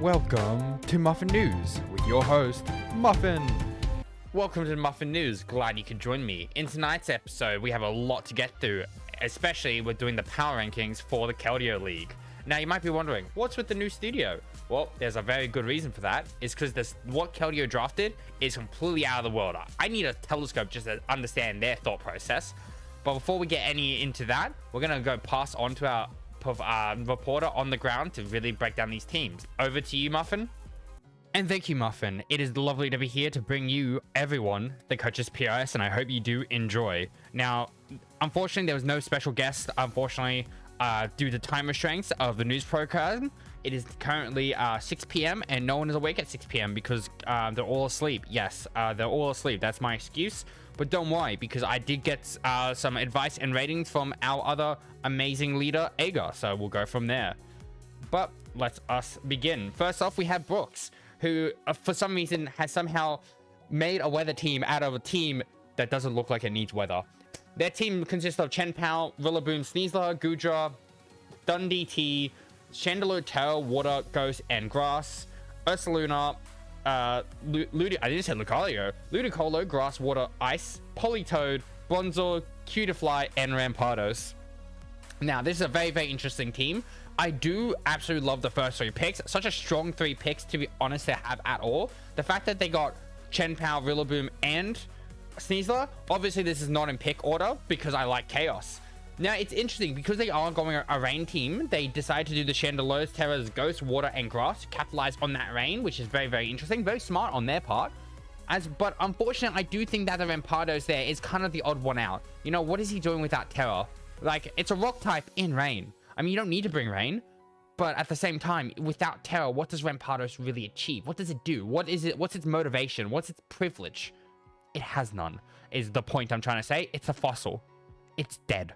Welcome to Muffin News with your host, Muffin. Welcome to Muffin News. Glad you could join me. In tonight's episode, we have a lot to get through, especially we're doing the power rankings for the Keldeo League. Now, you might be wondering, what's with the new studio? Well, there's a very good reason for that. It's because what Keldeo drafted is completely out of the world. I need a telescope just to understand their thought process. But before we get any into that, we're going to go pass on to our reporter on the ground to really break down these teams. Over to you, Muffin. And thank you, Muffin. It is lovely to be here to bring you, everyone, the coach's PRS, and I hope you do enjoy. Now, unfortunately, there was no special guest, unfortunately, due to time restraints of the news program. It is currently 6 p.m. and no one is awake at 6 p.m. because they're all asleep. Yes, they're all asleep. That's my excuse. But don't worry, because I did get some advice and ratings from our other amazing leader, Agar. So we'll go from there. But let us begin. First off, we have Brooks, who for some reason has somehow made a weather team out of a team that doesn't look like it needs weather. Their team consists of Chen Pao, Rillaboom, Sneasler, Gudra, Dundee T, Chandelure, Terra, Water, Ghost, and Grass, Ursaluna, I didn't say Lucario, Ludicolo, Grass, Water, Ice, Politoed, Bronzor, Cutiefly, and Rampardos. Now, this is a very, very interesting team. I do absolutely love the first three picks. Such a strong three picks, to be honest, to have at all. The fact that they got Chen Pao, Rillaboom, and Sneasler. Obviously, this is not in pick order because I like Chaos. Now, it's interesting because they are going a rain team. They decided to do the Chandelures, Terras, Ghost, Water, and Grass to capitalize on that rain, which is very, very interesting. Very smart on their part. But unfortunately, I do think that the Rampardos there is kind of the odd one out. You know, what is he doing without Terra? Like, it's a rock type in rain. I mean, you don't need to bring rain. But at the same time, without Terra, what does Rampardos really achieve? What does it do? What is it? What's its motivation? What's its privilege? It has none, is the point I'm trying to say. It's a fossil. It's dead.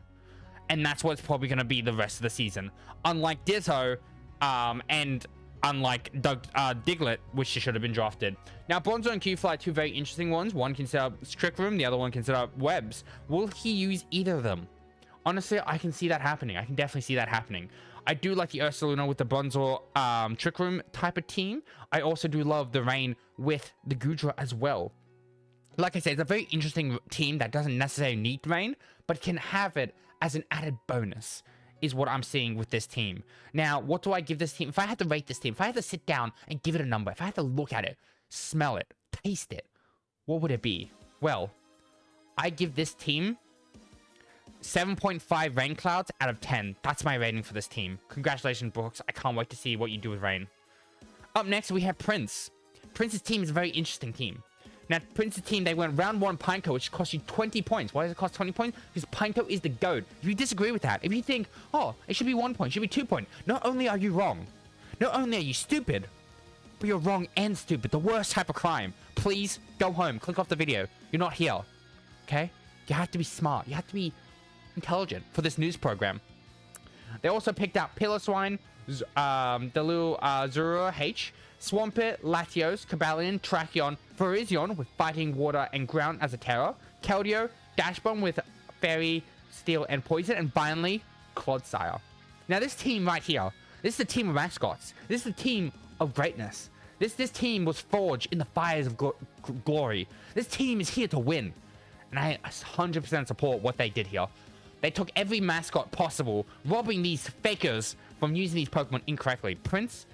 And that's what's probably going to be the rest of the season. Unlike Ditto, and unlike Diglett, which should have been drafted. Now, Bronzor and Cutiefly are two very interesting ones. One can set up Trick Room, the other one can set up Webs. Will he use either of them? Honestly, I can see that happening. I can definitely see that happening. I do like the Ursaluna with the Bronzor Trick Room type of team. I also do love the Rain with the Gudra as well. Like I said, it's a very interesting team that doesn't necessarily need rain, but can have it as an added bonus, is what I'm seeing with this team. Now, what do I give this team? If I had to rate this team, if I had to sit down and give it a number, if I had to look at it, smell it, taste it, what would it be? Well, I give this team 7.5 rain clouds out of 10. That's my rating for this team. Congratulations, Brooks. I can't wait to see what you do with rain. Up next, we have Prince. Prince's team is a very interesting team. Now, Prince's team, they went round 1 Pineco, which cost you 20 points. Why does it cost 20 points? Because Pineco is the GOAT. If you disagree with that, if you think, oh, it should be 1 point, it should be 2 points, not only are you wrong, not only are you stupid, but you're wrong and stupid. The worst type of crime. Please go home. Click off the video. You're not here. Okay? You have to be smart. You have to be intelligent for this news program. They also picked out Piloswine, the little Zorua H, Swampert, Latios, Cabalion, Tracheon, Virizion with Fighting, Water, and Ground as a Terror, Keldeo, Dashbomb with Fairy, Steel, and Poison, and finally, Clodsire. Now, this team right here, this is a team of mascots. This is a team of greatness. This team was forged in the fires of glory. This team is here to win. And I 100% support what they did here. They took every mascot possible, robbing these fakers from using these Pokemon incorrectly. Prince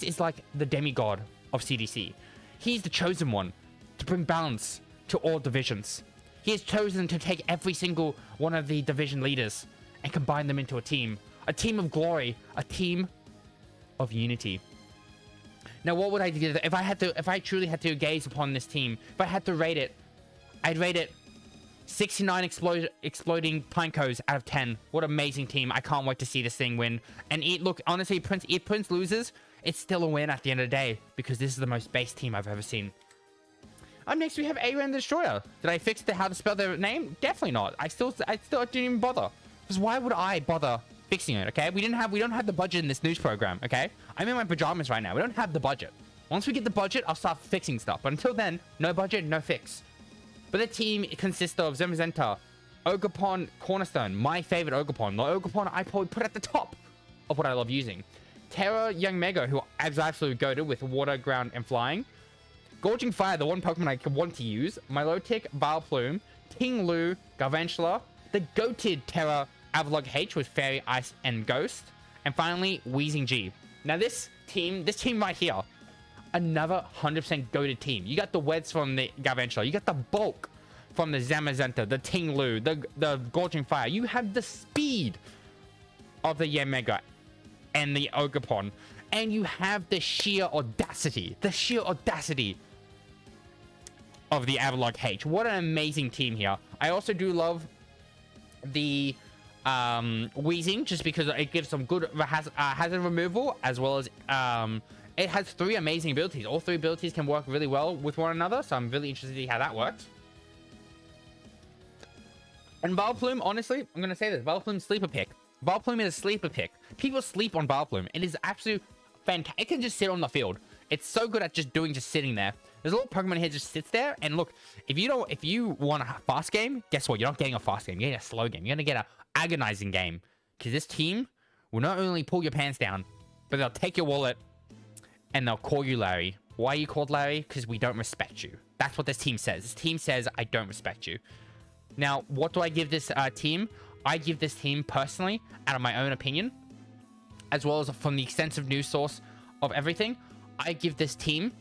is like the demigod of CDC. He's the chosen one to bring balance to all divisions. He has chosen to take every single one of the division leaders and combine them into a team of glory, a team of unity. Now, what would I do if I truly had to gaze upon this team? If I had to rate it, I'd rate it 69 exploding Pinecos out of 10. What an amazing team. I can't wait to see this thing win. And look, honestly, if Prince loses, it's still a win at the end of the day, because this is the most base team I've ever seen. Up next, we have Aran the Destroyer. Did I fix how to spell their name? Definitely not. I still didn't even bother. Because why would I bother fixing it, okay? We don't have the budget in this news program, okay? I'm in my pajamas right now. We don't have the budget. Once we get the budget, I'll start fixing stuff. But until then, no budget, no fix. But the team consists of Zamazenta, Ogerpon, Cornerstone, my favorite Ogerpon. The Ogerpon I probably put at the top of what I love using. Terra Young Mega, who is absolutely goated with water, ground, and flying. Gorging Fire, the one Pokemon I want to use. Milotic, Vileplume, Ting Lu, Garvantula, the goated Terra Avalok H with Fairy, Ice, and Ghost. And finally, Weezing G. Now this team right here, another 100% goated team. You got the Weds from the Garvantula. You got the Bulk from the Zamazenta, the Ting Lu, the Gorging Fire. You have the speed of the Yanmega and the Ogerpon. And you have the sheer audacity of the Avalok H. What an amazing team here. I also do love the Weezing, just because it gives some good hazard removal, as well as it has 3 amazing abilities. All 3 abilities can work really well with one another, so I'm really interested to see how that works. And Vileplume, honestly, I'm going to say this. Vileplume's sleeper pick. Vileplume is a sleeper pick. People sleep on Vileplume. It is absolute fantastic. It can just sit on the field. It's so good at just sitting there. There's a little Pokemon here just sits there, and look, if you want a fast game, guess what? You're not getting a fast game. You're getting a slow game. You're gonna get an agonizing game, because this team will not only pull your pants down, but they'll take your wallet and they'll call you Larry. Why are you called Larry? Because we don't respect you. That's what this team says. This team says, I don't respect you. Now, what do I give this team? I give this team, personally, out of my own opinion, as well as from the extensive news source of everything, I give this team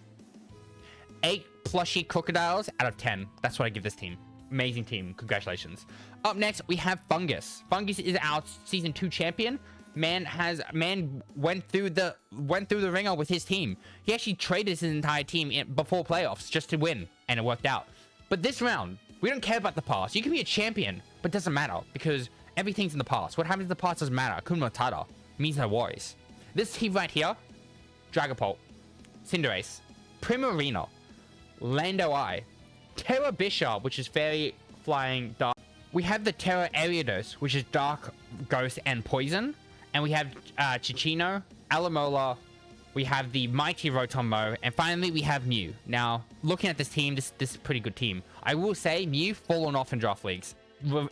8 plushy crocodiles out of 10. That's what I give this team. Amazing team. Congratulations. Up next, we have Fungus. Fungus is our Season 2 champion. Man went through the ringer with his team. He actually traded his entire team before playoffs just to win, and it worked out. But this round, we don't care about the past. You can be a champion, but it doesn't matter, because everything's in the past. What happens in the past doesn't matter. Akuma Matata means no worries. This team right here, Dragapult, Cinderace, Primarina, Lando Eye, Terra Bishop, which is Fairy, Flying, Dark. We have the Terra Ariados, which is Dark, Ghost, and Poison. And we have Chichino, Alamola. We have the Mighty Rotombo. And finally, we have Mew. Now, looking at this team, this is a pretty good team. I will say, Mew fallen off in draft leagues.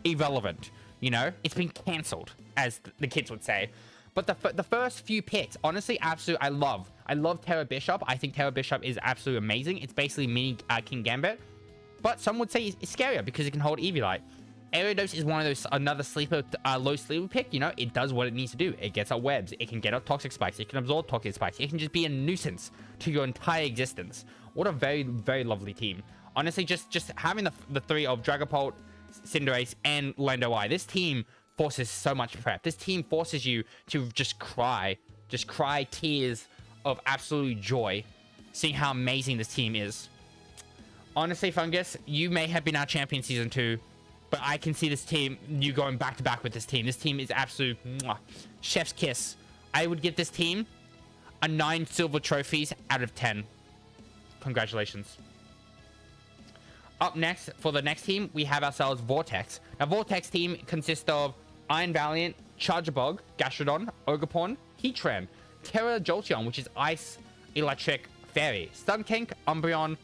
Irrelevant. You know, it's been cancelled, as the kids would say. But the first few picks, honestly, absolutely, I love Terra Bishop. I think Terra Bishop is absolutely amazing. It's basically mini King Gambit. But some would say it's scarier because it can hold Eviolite. Ariados is one of those, another sleeper, low sleeper pick. You know, it does what it needs to do. It gets out webs. It can get out toxic spikes. It can absorb toxic spikes. It can just be a nuisance to your entire existence. What a very, very lovely team. Honestly, just having the 3 of Dragapult, Cinderace, and Lando Eye. This team forces so much prep. This team forces you to just cry tears of absolute joy, seeing how amazing this team is. Honestly, Fungus, you may have been our champion Season 2, but I can see this team, you going back to back with this team. This team is absolute chef's kiss. I would give this team a 9 silver trophies out of 10. Congratulations. Up next, for the next team, we have ourselves Vortex. Now, Vortex team consists of Iron Valiant, Charjabug, Gastrodon, Ogerpon, Heatran, Terra Jolteon, which is Ice, Electric, Fairy, Stuntank, Umbreon,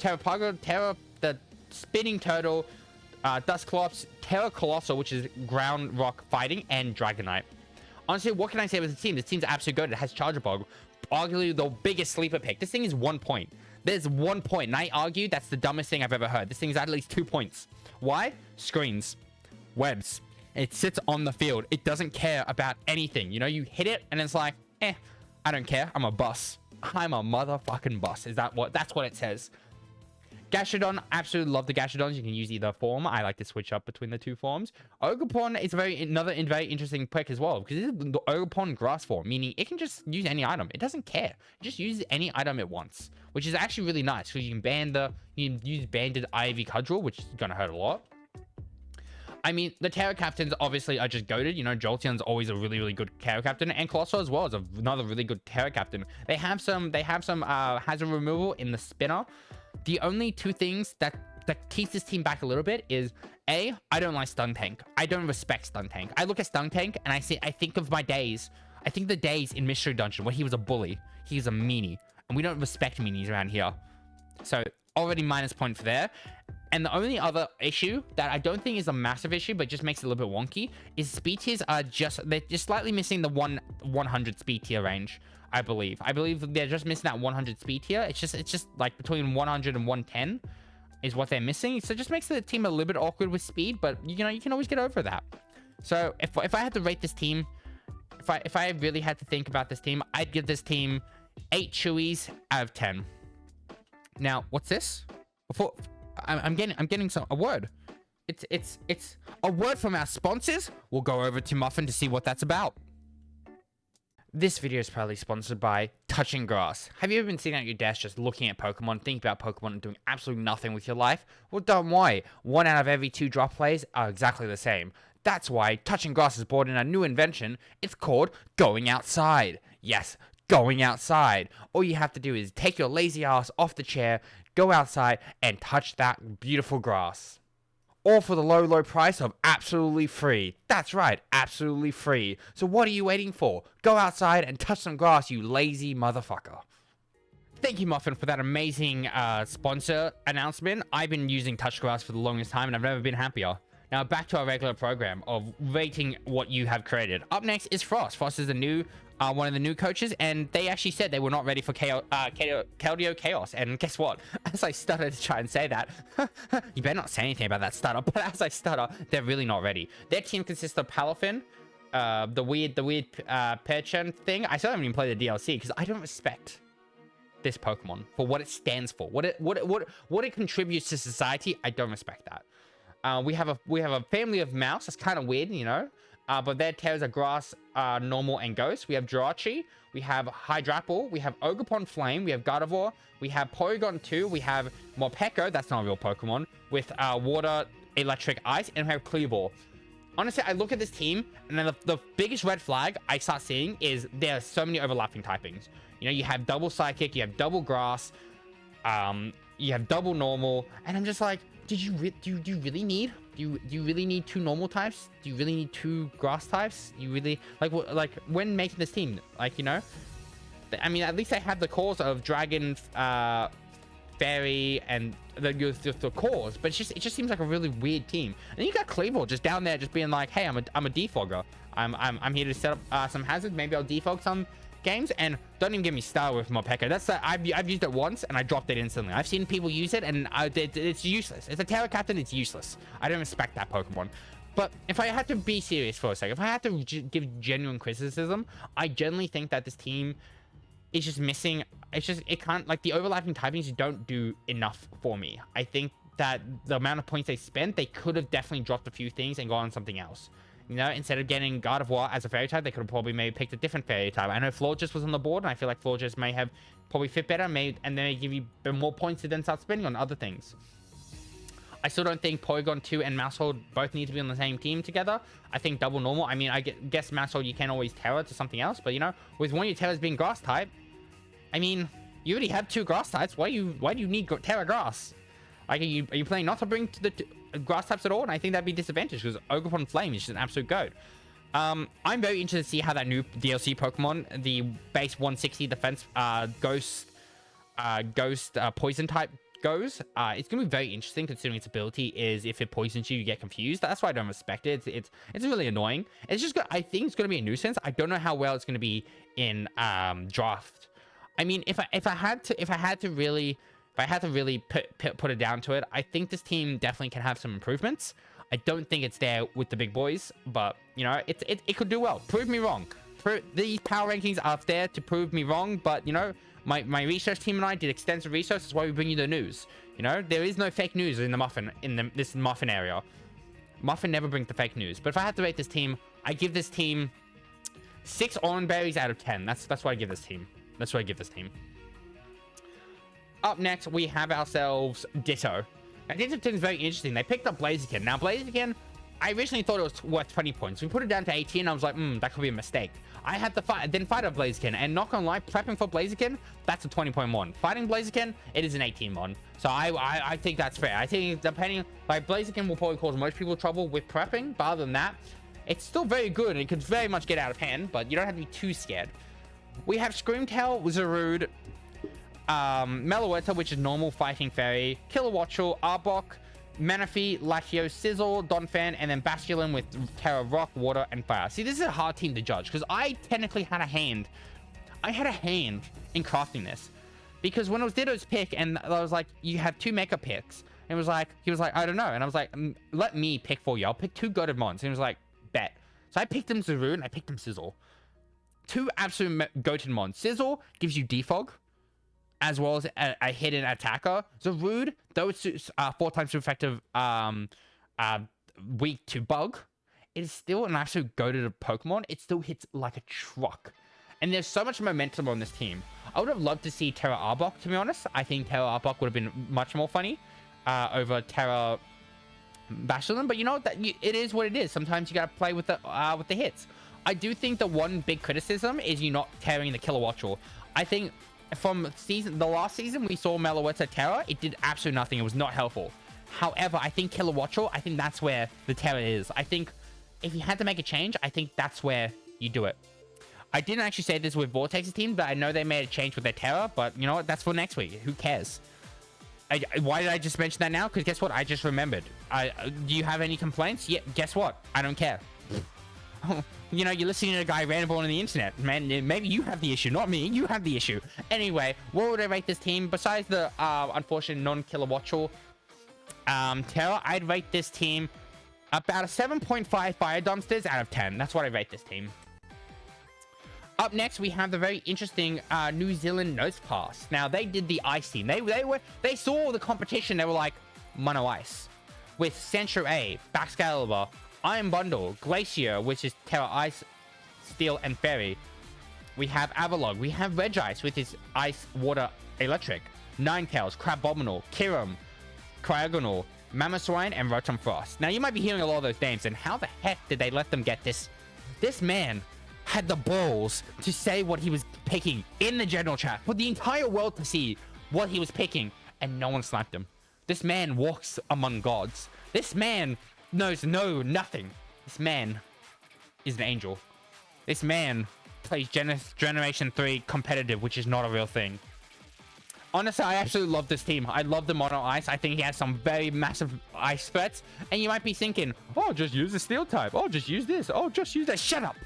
Terrapago, Terra, the Spinning Turtle, Dusclops, Terra Colossal, which is Ground Rock Fighting, and Dragonite. Honestly, what can I say about this team? This team's absolutely good. It has Charjabug, arguably the biggest sleeper pick. This thing is 1 point. There's 1 point, and I argue that's the dumbest thing I've ever heard. This thing's at least 2 points. Why? Screens. Webs. It sits on the field. It doesn't care about anything. You know, you hit it, and it's like, I don't care. I'm a bus. I'm a motherfucking bus. That's what it says. Gastrodon, absolutely love the Gastrodons. You can use either form. I like to switch up between the 2 forms. Ogerpon is another very interesting pick as well, because this is the Ogerpon grass form, meaning it can just use any item. It doesn't care. It just uses any item it wants, which is actually really nice, because you can use Banded Ivy Cudgel, which is gonna hurt a lot. I mean, the Terra Captains obviously are just goated. You know, Jolteon's always a really, really good Terra Captain, and Colossal as well is another really good Terra Captain. They have some hazard removal in the spinner. The only 2 things that keeps this team back a little bit is A, I don't like Stuntank. I don't respect Stuntank. I look at Stuntank and I think of my days. I think the days in Mystery Dungeon where he was a bully. He was a meanie. And we don't respect meanies around here. So already minus point for there. And the only other issue that I don't think is a massive issue, but just makes it a little bit wonky, is speed tiers are they're just slightly missing the 100 speed tier range. I believe they're just missing that 100 speed tier. It's just like between 100 and 110 is what they're missing. So it just makes the team a little bit awkward with speed, but you know, you can always get over that. So if I had to rate this team, if I really had to think about this team, I'd give this team 8 chewies out of 10. Now, what's this? Before I'm getting a word. It's a word from our sponsors. We'll go over to Muffin to see what that's about. This video is proudly sponsored by Touching Grass. Have you ever been sitting at your desk just looking at Pokemon, thinking about Pokemon and doing absolutely nothing with your life? Well, don't worry. 1 out of every 2 drop plays are exactly the same. That's why Touching Grass has brought in a new invention. It's called going outside. Yes, going outside. All you have to do is take your lazy ass off the chair, go outside, and touch that beautiful grass. All for the low price of absolutely free. That's right, absolutely free. So what are you waiting for? Go outside and touch some grass, you lazy motherfucker. Thank you, Muffin, for that amazing sponsor announcement. I've been using Touch Grass for the longest time, and I've never been happier. Now, back to our regular program of rating what you have created. Up next is Frost. Frost is a new, one of the new coaches, and they actually said they were not ready for Keldeo Chaos. And guess what? As I stuttered to try and say that, you better not say anything about that stutter, but as I stutter, they're really not ready. Their team consists of Palafin, the weird Perchen thing. I still haven't even played the DLC because I don't respect this Pokemon for what it stands for. What it contributes to society, I don't respect that. We have a family of mouse. That's kind of weird, you know. But their tails are grass, normal, and ghost. We have Jirachi. We have Hydrapple. We have Ogerpon Flame. We have Gardevoir. We have Porygon 2. We have Morpeko. That's not a real Pokemon. With water, electric, ice. And we have Kleavor. Honestly, I look at this team, and then the biggest red flag I start seeing is there are so many overlapping typings. You know, you have double Psychic. You have double Grass. You have double Normal. And I'm just like, do you really need 2 normal types? Do you really need 2 grass types? You really like when making this team, like, you know, I mean, at least they have the cores of Dragon, Fairy, and the cores, but it just seems like a really weird team. And then you got Kleavor just down there, just being like, hey, I'm a defogger. I'm here to set up some hazards. Maybe I'll defog some games. And don't even get me started with Morpeko. That's I've used it once and I dropped it instantly. I've seen people use it and it's useless. It's a Terra Captain. It's useless. I don't respect that Pokemon. But if I had to be serious for a second, if I had to give genuine criticism, I generally think that this team is just missing. It can't, like, the overlapping typings don't do enough for me. I think that the amount of points they spent, they could have definitely dropped a few things and gone on something else. You know, instead of getting Gardevoir as a fairy type, they could have probably maybe picked a different fairy type. I know Florges was on the board, and I feel like Florges may have probably fit better, and they may give you more points to then start spending on other things. I still don't think Porygon 2 and Maushold both need to be on the same team together. I think double normal. I mean, I guess Maushold you can always Terra to something else, but, you know, with one of your Terras being grass type, I mean, you already have 2 grass types. Why do you need Terra Grass? Like, are you planning not to bring to the grass types at all? And I think that'd be disadvantage because Ogerpon Flame is just an absolute goat. I'm very interested to see how that new DLC Pokemon, the base 160 defense ghost poison type goes. It's gonna be very interesting considering its ability is if it poisons you, you get confused. That's why I don't respect it. It's really annoying. It's just I think it's gonna be a nuisance. I don't know how well it's gonna be in draft. I mean, if I had to really put it down to it, I think this team definitely can have some improvements. I don't think it's there with the big boys, but, you know, it could do well. Prove me wrong. These power rankings are there to prove me wrong, but, you know, my research team and I did extensive research. That's why we bring you the news. You know, there is no fake news in the Muffin, this Muffin area. Muffin never brings the fake news. But if I had to rate this team, I give this team 6 orange berries out of 10. That's what I give this team. That's what I give this team. Up next, we have ourselves Ditto. Now, Ditto team is very interesting. They picked up Blaziken. Now, Blaziken, I originally thought it was worth 20 points. We put it down to 18. I was like, that could be a mistake. I had to fight, then fight a Blaziken. And not gonna lie, prepping for Blaziken, that's a 20-point one. Fighting Blaziken, it is an 18 one. So I think that's fair. I think depending, like, Blaziken will probably cause most people trouble with prepping. But other than that, it's still very good. And it could very much get out of hand, but you don't have to be too scared. We have Screamtail, Zarude, Meloetta, which is normal fighting fairy, Kilowattrel, Arbok, Manaphy, Lachio, Sizzle, Donphan, and then Basculin with Terra, Rock, Water, and Fire. See, this is a hard team to judge because I technically had a hand. I had a hand in crafting this because when it was Ditto's pick and I was like, you have 2 mecha picks. And it was like, he was like, I don't know. And I was like, let me pick for you. I'll pick 2 goated mons. And he was like, bet. So I picked him Zarude and I picked him Sizzle. 2 absolute goated mons. Sizzle gives you defog, as well as a hidden attacker. Zarude, though it's 4 times too effective, weak to bug, it is still an absolute goated Pokemon. It still hits like a truck. And there's so much momentum on this team. I would have loved to see Terra Arbok, to be honest. I think Terra Arbok would have been much more funny over Terra Basculin. But you know what? It is what it is. Sometimes you gotta play with the hits. I do think the one big criticism is you not tearing the Kilowattrel. I think from the last season we saw Meloetta Terra, it did absolutely nothing. It was not helpful. However, I think Kilowattrel, I think that's where the Terra is. I think if you had to make a change, I think that's where you do it. I didn't actually say this with Vortex's team, but I know they made a change with their Terra, but you know what? That's for next week. Who cares? Why did I just mention that now? Because guess what? I just remembered. Do you have any complaints? Yeah, guess what? I don't care. You know, you're listening to a guy ramble on the internet. Man, maybe you have the issue, not me. You have the issue. Anyway, what would I rate this team? Besides the unfortunate non-Kilowattrel Terra, I'd rate this team about a 7.5 Fire Dumpsters out of 10. That's what I rate this team. Up next, we have the very interesting New Zealand Nose Pass. Now, they did the Ice team. They saw the competition. They were like, Mono Ice. With Central A, Baxcalibur, Iron Bundle, Glacier, which is Terra Ice, Steel, and Fairy. We have Avalog. We have Regice with his Ice, Water, Electric. Ninetales, Crabominal, Kirim, Cryogonal, Mamoswine, and Rotom Frost. Now, you might be hearing a lot of those names, and how the heck did they let them get this? This man had the balls to say what he was picking in the general chat for the entire world to see what he was picking, and no one sniped him. This man walks among gods. This man knows nothing. This man is an angel. This man plays Generation 3 competitive, which is not a real thing. Honestly, I absolutely love this team. I love the Mono Ice. I think he has some very massive ice threats. And you might be thinking, oh, just use the Steel type. Oh, just use this. Oh, just use that. Shut up.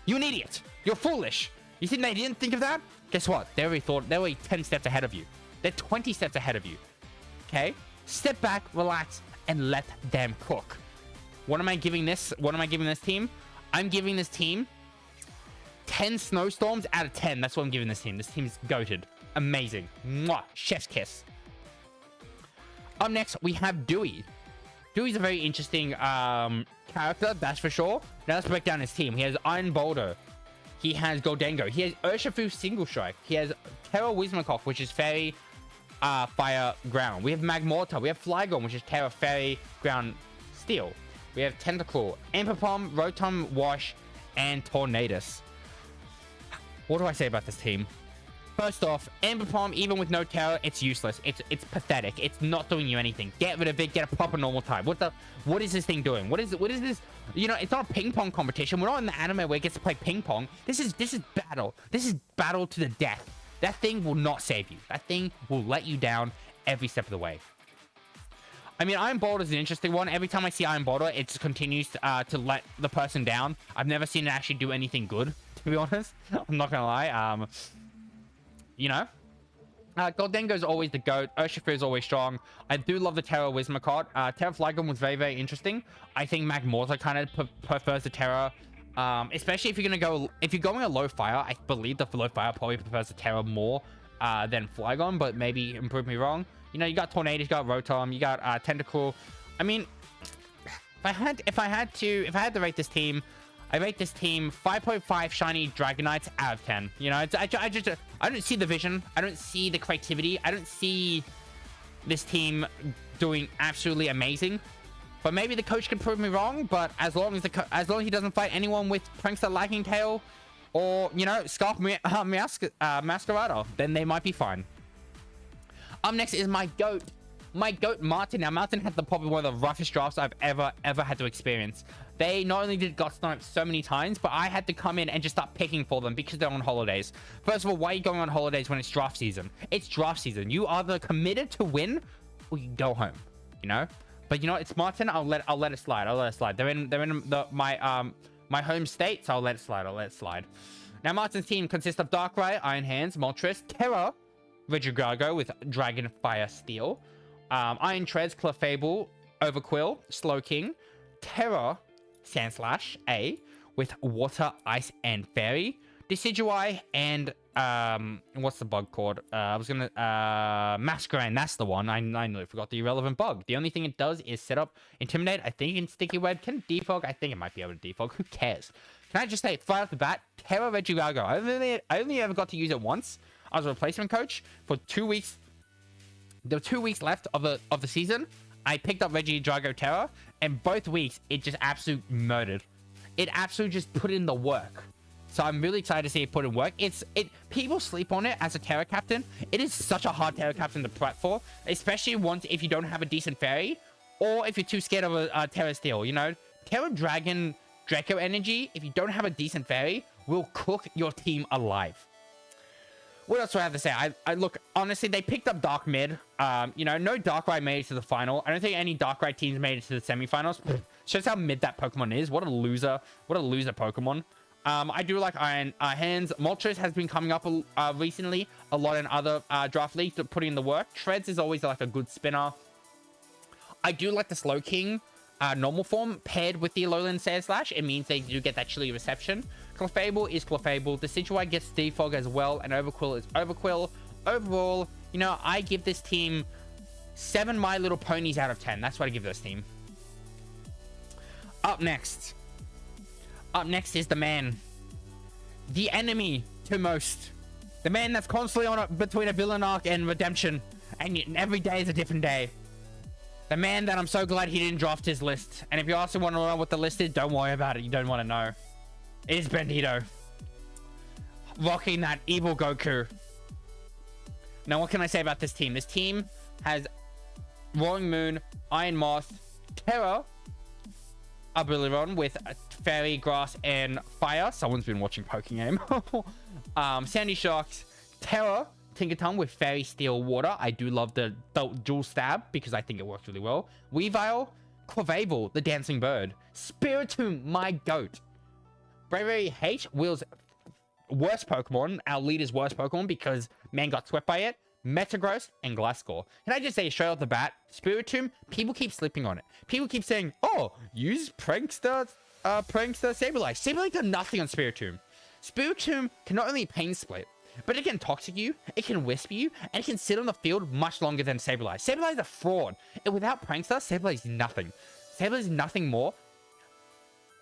You're an idiot. You're foolish. You think they didn't think of that? Guess what? They already 10 steps ahead of you. They're 20 steps ahead of you. Okay? Step back, relax, and let them cook. What am I giving this? What am I giving this team? I'm giving this team 10 snowstorms out of 10. That's what I'm giving this team. This team's goated. Amazing. Mwah. Chef's kiss. Up next, we have Dewey. Dewey's a very interesting character, that's for sure. Now let's break down his team. He has Iron Boulder. He has Goldengo. He has Urshifu Single Strike. He has Terra Wismacock, which is Fairy, Fire, Ground. We have Magmortar. We have Flygon, which is Terra, Fairy, Ground, Steel. We have Tentacruel, Empapom, Rotom, Wash, and Tornadus. What do I say about this team? First off, Empapom, even with no Terra, it's useless. It's pathetic. It's not doing you anything. Get rid of it. Get a proper normal type. What is this thing doing? What is this? You know, it's not a ping pong competition. We're not in the anime where it gets to play ping pong. This is battle. This is battle to the death. That thing will not save you. That thing will let you down every step of the way. I mean, Iron Boulder is an interesting one. Every time I see Iron Boulder, it just continues to let the person down. I've never seen it actually do anything good, to be honest. I'm not gonna lie. You know, Goldengo is always the GOAT. Urshifu is always strong. I do love the Terra Wismacott. Terra Flygon was very, very interesting. I think Magmortar kind of prefers the Terra, especially if you're going a low fire. I believe the low fire probably prefers the Terra more than Flygon, but maybe prove me wrong. You know, you got Tornado, you got Rotom, you got Tentacruel. I mean, if I had to rate this team, I rate this team 5.5 shiny Dragonites out of 10. You know, I don't see the vision. I don't see the creativity. I don't see this team doing absolutely amazing. But maybe the coach can prove me wrong. But as long as he doesn't fight anyone with Prankster Lightning Tail or, you know, Scarf Masquerado, then they might be fine. Up next is my GOAT, my goat Martin. Now Martin had probably one of the roughest drafts I've ever had to experience. They not only did got sniped so many times, but I had to come in and just start picking for them because they're on holidays. First of all, why are you going on holidays when it's draft season? It's draft season. You either committed to win or you go home, you know. But you know, it's Martin. I'll let it slide. I'll let it slide. They're in my home state, so I'll let it slide. Now Martin's team consists of Darkrai, Iron Hands, Moltres, Terra, Regidrago with Dragon Fire Steel, Iron Treads, Clefable, Overquill, Slowking, Terra, Sandslash, A, with Water, Ice, and Fairy, Decidueye, and what's the bug called? Masquerain, that's the one. I nearly forgot the irrelevant bug. The only thing it does is set up Intimidate. I think in Sticky Web. Can it defog? I think it might be able to defog. Who cares? Can I just say, right off the bat, Terra Regidrago. I only ever got to use it once. I was a replacement coach for 2 weeks. There were 2 weeks left of the season. I picked up Regidrago Terra, and both weeks it just absolute murdered. It absolutely just put in the work. So I'm really excited to see it put in work. People sleep on it as a Terra captain. It is such a hard Terra captain to prep for, especially if you don't have a decent fairy, or if you're too scared of a Terra Steel. You know, Terra Dragon Draco Energy, if you don't have a decent fairy, will cook your team alive. What else do I have to say? I look, honestly, they picked up Dark Mid. You know, no Darkrai made it to the final. I don't think any Darkrai teams made it to the semifinals. Shows how mid that Pokemon is. What a loser. What a loser Pokemon. I do like Iron Hands. Moltres has been coming up recently a lot in other draft leagues, putting in the work. Treads is always like a good spinner. I do like the Slowking normal form paired with the Alolan Sandslash. It means they do get that chilly reception. Clefable is Clefable. The Decidueye gets Defog as well, and Overquill is Overquill. Overall, you know, I give this team 7 My Little Ponies out of 10. That's what I give this team. Up next is the man, the enemy to most, the man that's constantly on between a villain arc and redemption, and every day is a different day. The man that I'm so glad he didn't draft his list. And if you also want to know what the list is, don't worry about it. You don't want to know. It is Bandito, rocking that evil Goku. Now, what can I say about this team? This team has Roaring Moon, Iron Moth, Terra, Abiliron with Fairy, Grass, and Fire. Someone's been watching Pokegame. Sandy Sharks, Terra, Tinkaton with Fairy, Steel, Water. I do love the dual stab because I think it works really well. Weavile, Clefable, the Dancing Bird. Spiritomb, my goat. Bravery H, Will's worst Pokemon, our leader's worst Pokemon because man got swept by it. Metagross and Gliscor. Can I just say straight off the bat, Spiritomb, people keep sleeping on it. People keep saying, oh, use Prankster Sableye. Sableye does nothing on Spiritomb. Spiritomb can not only pain split, but it can toxic you, it can wisp you, and it can sit on the field much longer than Sableye. Sableye is a fraud. And without Prankster, Sableye is nothing. Sableye is nothing more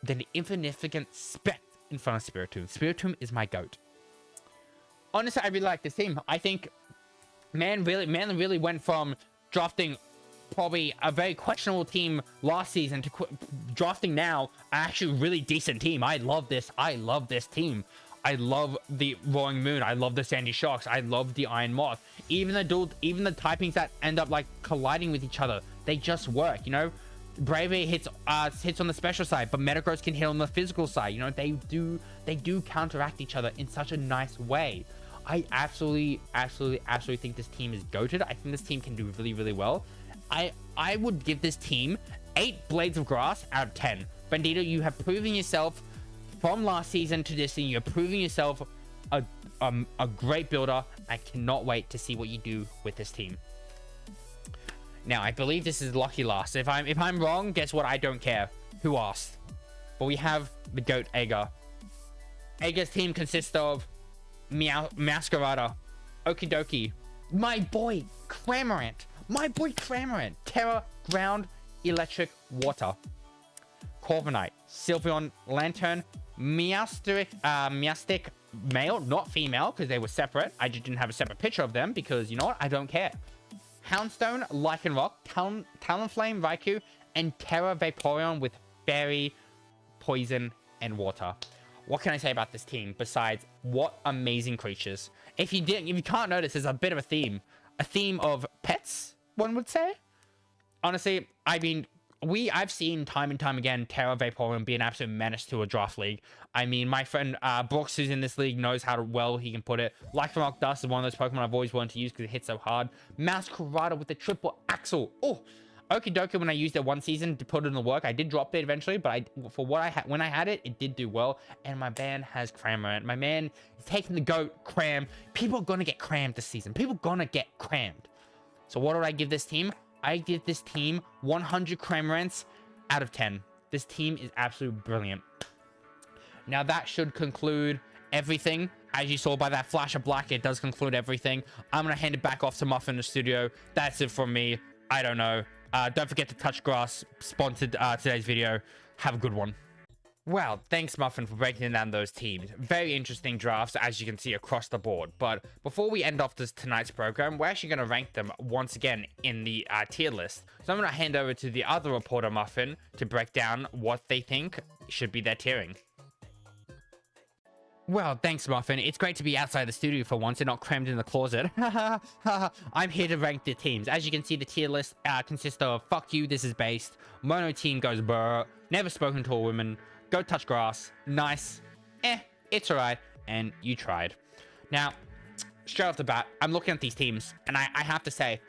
than an insignificant speck in front of Spiritomb. Spiritomb is my goat. Honestly, I really like this team. I think Man really went from drafting probably a very questionable team last season to drafting now an actually really decent team. I love this. I love this team. I love the Roaring Moon. I love the Sandy Sharks. I love the Iron Moth. Even the typings that end up like colliding with each other, they just work. You know, Bravery hits on the special side, but Metagross can hit on the physical side. You know, they do counteract each other in such a nice way. I absolutely think this team is goated. I think this team can do really, really well. I would give this team 8 Blades of Grass out of 10. Bandito, you have proven yourself from last season to this season. You're proving yourself a great builder. I cannot wait to see what you do with this team. Now, I believe this is lucky last. If I'm wrong, guess what? I don't care. Who asked? But we have the GOAT Agar. Agar's team consists of Masquerada, Okidoki, my boy Cramorant, Terra, Ground, Electric, Water, Corviknight, Sylveon, Lantern, Meowstic, male, not female, because they were separate. I just didn't have a separate picture of them because, you know what, I don't care. Houndstone, Lycanroc, Talonflame, Raikou, and Terra Vaporeon with Fairy, Poison, and Water. What can I say about this team besides what amazing creatures? If you can't notice, there's a bit of a theme of pets. one would say. Honestly, I mean, I've seen time and time again Terra Vaporeon be an absolute menace to a draft league. I mean, my friend Brooks, who's in this league, knows how well he can put it. Lycanroc Dust is one of those Pokemon I've always wanted to use because it hits so hard. Masquerada with the triple axle. Oh, okie dokie, when I used it one season to put it in the work, I did drop it eventually, but for what I had when I had it, it did do well. And my man has Cramorant. My man is taking the GOAT cram. People are gonna get crammed this season. People are gonna get crammed. So what do I give this team? I give this team 100 Cramorants out of 10. This team is absolutely brilliant. Now that should conclude everything. As you saw by that flash of black, it does conclude everything. I'm gonna hand it back off to Muffin in the studio. That's it from me. I don't know. Don't forget to touch grass. Sponsored today's video. Have a good one. Well, thanks Muffin for breaking down those teams. Very interesting drafts, as you can see across the board. But before we end off tonight's program, we're actually going to rank them once again in the tier list. So I'm going to hand over to the other reporter, Muffin, to break down what they think should be their tiering. Well, thanks, Muffin. It's great to be outside the studio for once and not crammed in the closet. I'm here to rank the teams. As you can see, the tier list consists of fuck you, this is based. Mono team goes brr. Never spoken to a woman. Go touch grass. Nice. It's alright. And you tried. Now, straight off the bat, I'm looking at these teams, and I have to say,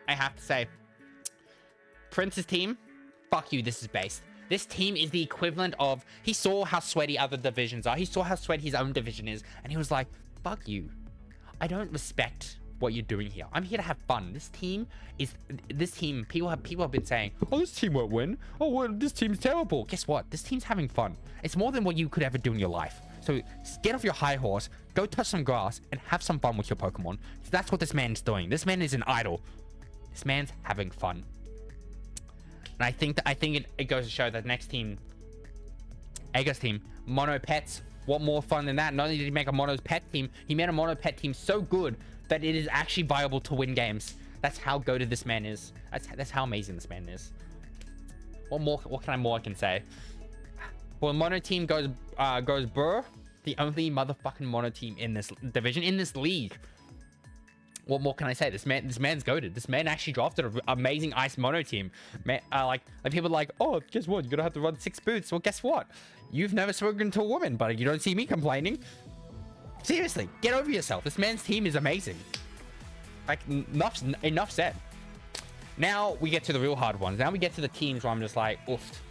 Prince's team, fuck you, this is based. This team is the equivalent of, he saw how sweaty other divisions are. He saw how sweaty his own division is, and he was like, fuck you. I don't respect what you're doing here. I'm here to have fun. This team, people have been saying, oh, this team won't win. Oh, well, this team's terrible. Guess what? This team's having fun. It's more than what you could ever do in your life. So get off your high horse, go touch some grass, and have some fun with your Pokemon. That's what this man's doing. This man is an idol. This man's having fun. And I think it goes to show that next team, Ega's team, Mono Pets, what more fun than that? Not only did he make a Mono Pet team, he made a Mono Pet team so good that it is actually viable to win games. That's how goated this man is. That's how amazing this man is. What can I say? Well, Mono team goes brr. The only motherfucking Mono team in this division, in this league. What more can I say? This man's goated. This man actually drafted an amazing Ice Mono team. Man, like people are like, oh, guess what? You're gonna have to run 6 boots. Well, guess what? You've never spoken to a woman, but you don't see me complaining. Seriously, get over yourself. This man's team is amazing. Like, enough said. Now we get to the real hard ones. Now we get to the teams where I'm just like, oof.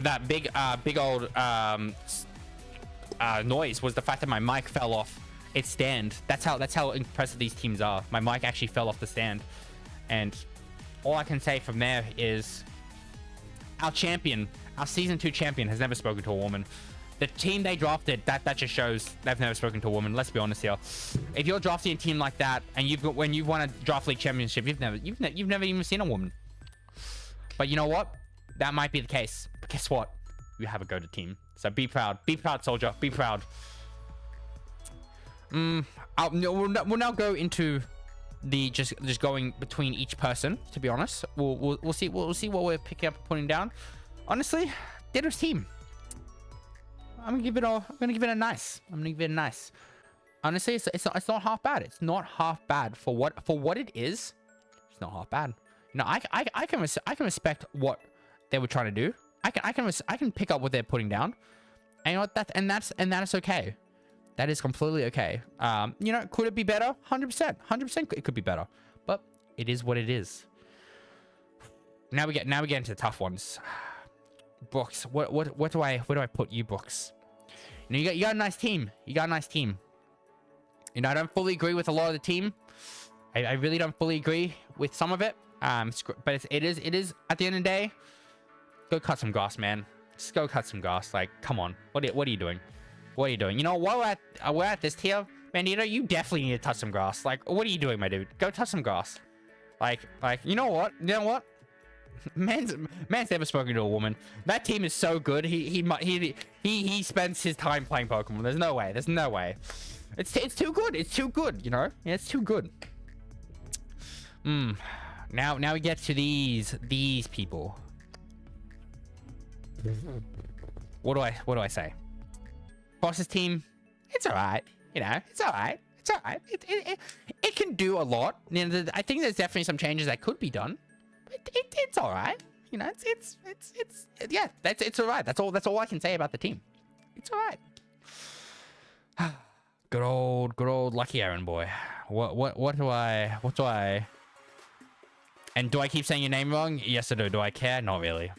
That big old noise was the fact that my mic fell off its stand. That's how impressive these teams are. My mic actually fell off the stand, and all I can say from there is our champion, our season 2 champion, has never spoken to a woman. The team they drafted, that just shows they've never spoken to a woman. Let's be honest here. If you're drafting a team like that, and when you've won a draft league championship, you've never even seen a woman. But you know what? That might be the case. But guess what? You have a go-to team. So be proud. Be proud, soldier. Be proud. We'll now go into the just going between each person. To be honest, we'll see what we're picking up and putting down. Honestly, Ditto's team. I'm gonna give it a nice. Honestly, it's not half bad. It's not half bad for what it is. It's not half bad. You know, I can respect what they were trying to do. I can pick up what they're putting down. And you know what? That's okay. That is completely okay. You know, could it be better? 100%. 100% it could be better. But it is what it is. Now we get into the tough ones. Brooks, where do I put you, Brooks? You know, you got a nice team. You got a nice team. You know, I don't fully agree with a lot of the team. I really don't fully agree with some of it. But it is at the end of the day, go cut some grass, man. Just go cut some grass. Like, come on. What are you doing? What are you doing? You know, while we're at this tier, Bandito, you definitely need to touch some grass. Like, what are you doing, my dude? Go touch some grass. Like, you know what? Man's never spoken to a woman. That team is so good. He spends his time playing Pokemon. There's no way. It's too good. It's too good. You know? Yeah, it's too good. Now we get to these people. What do I say? Boss's team, it's alright. You know, it's alright. It's alright. It can didn't do a lot. You know, I think there's definitely some changes that could be done. But it's all right. You know, it's yeah, it's all right. That's all I can say about the team. It's all right. Good old Lucky Aaron boy. What do I? And do I keep saying your name wrong? Yes or no? Do I care? Not really.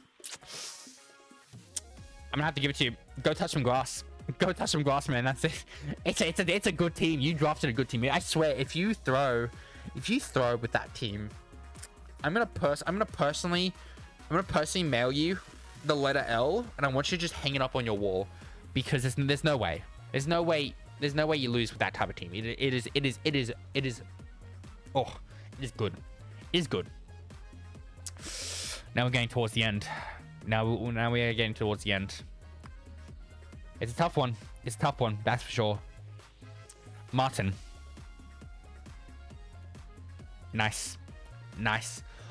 I'm gonna have to give it to you. Go touch some grass. Go touch some grass, man. That's it. It's a good team. You drafted a good team. I swear, if you throw with that team, I'm gonna personally mail you the letter L, and I want you to just hang it up on your wall, because there's no way you lose with that type of team. It is oh, it is good. It is good. Now we're getting towards the end. Now we are getting towards the end. It's a tough one. It's a tough one, that's for sure. Martin. Nice.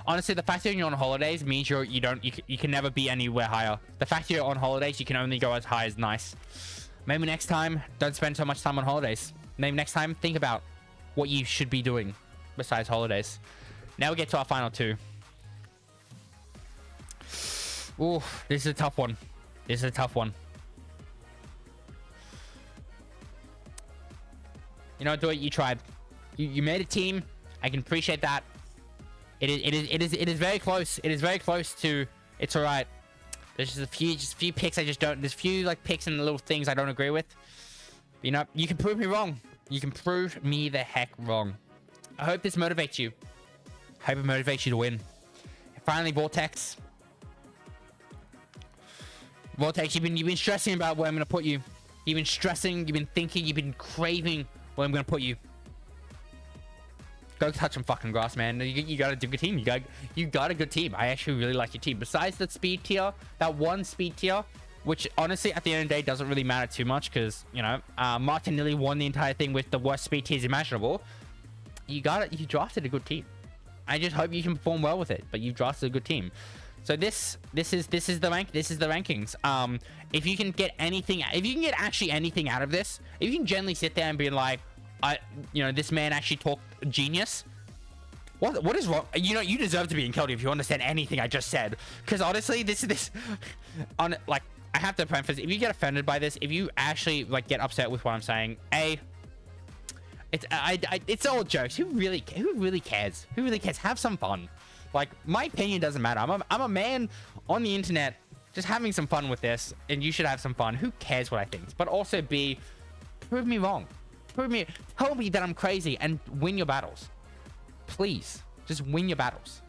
Honestly, the fact that you're on holidays means you can never be anywhere higher. The fact that you're on holidays, you can only go as high as nice. Maybe next time, don't spend so much time on holidays. Maybe next time, think about what you should be doing besides holidays. Now we get to our final two. Ooh, this is a tough one. You know, do it. You tried. You made a team. I can appreciate that. It is very close. It is very close to. It's all right. There's just a few picks I just don't. There's a few like picks and little things I don't agree with. You know, you can prove me wrong. You can prove me the heck wrong. I hope this motivates you. I hope it motivates you to win. And finally, Vortex. Vortex, you've been stressing about where I'm gonna put you. You've been stressing. You've been thinking. You've been craving where I'm gonna put you. Go touch some fucking grass, man. You got a good team. You got a good team. I actually really like your team. Besides the speed tier, that one speed tier, which honestly at the end of the day doesn't really matter too much, because you know Martin nearly won the entire thing with the worst speed tiers imaginable. You drafted a good team. I just hope you can perform well with it. But you drafted a good team. So this is the rankings. If you can get anything, if you can get actually anything out of this, if you can generally sit there and be like, this man actually talked genius. What is wrong? You know, you deserve to be in Keldeo if you understand anything I just said. Because honestly, I have to preface, if you get offended by this, if you actually like get upset with what I'm saying, it's all jokes. Who really cares? Who really cares? Have some fun. Like, my opinion doesn't matter. I'm a man on the internet just having some fun with this, and you should have some fun. Who cares what I think? But also B, prove me wrong. Tell me that I'm crazy and win your battles. Please, just win your battles.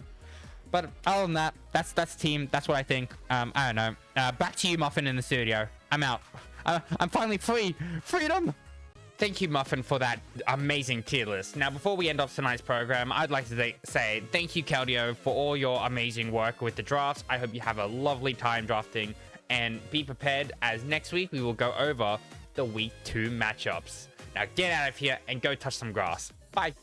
But other than that, that's team. That's what I think. I don't know. Back to you, Muffin, in the studio. I'm out. I'm finally free. Freedom. Thank you, Muffin, for that amazing tier list. Now, before we end off tonight's program, I'd like to say thank you, Keldeo, for all your amazing work with the drafts. I hope you have a lovely time drafting, and be prepared, as next week we will go over the week 2 matchups. Now, get out of here and go touch some grass. Bye.